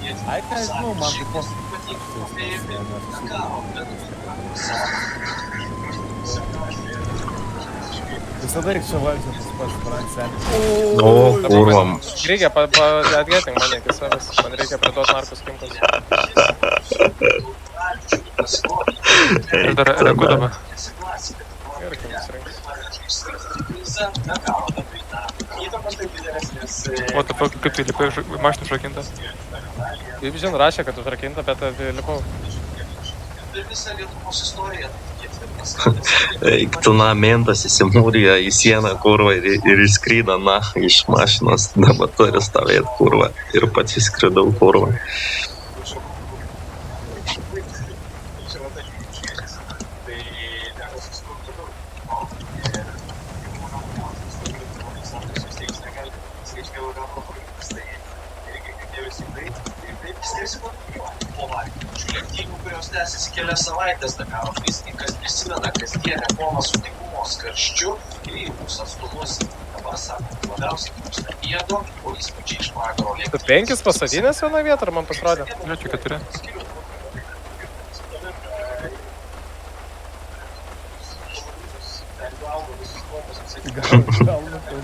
Ai, nežinau, man tai po... Visada reik čia valdžia tas pats brangs. O, kurva. Reikia atgėting mane iki savęs. Man reikia priduot narkus kimpas. Ir dar regu dabar. Ir kimpas rinks. O tu kaip tai lipai mašinų užrakinta? Kaip žin, rašė, kad užrakinta, bet lipau. Eik, tu na mentas įsimūrija į sieną, kurva, ir išskryda, na, iš mašinos, dabar turi stovėt, kurva, ir pats įskridau, kurva. Kelias savaitės Dakaro fizininkas prisimena kasdienę kovą su dykumos karščiu ir į mūsų atstumus. Dabar sako, labiausiai trūksta miego, o įspūdžiai iš vakaro lėkti. Tu 5 pasadinės vieną vietą, ar man pasirodė? Ne, čia 4. Gal nupilnai.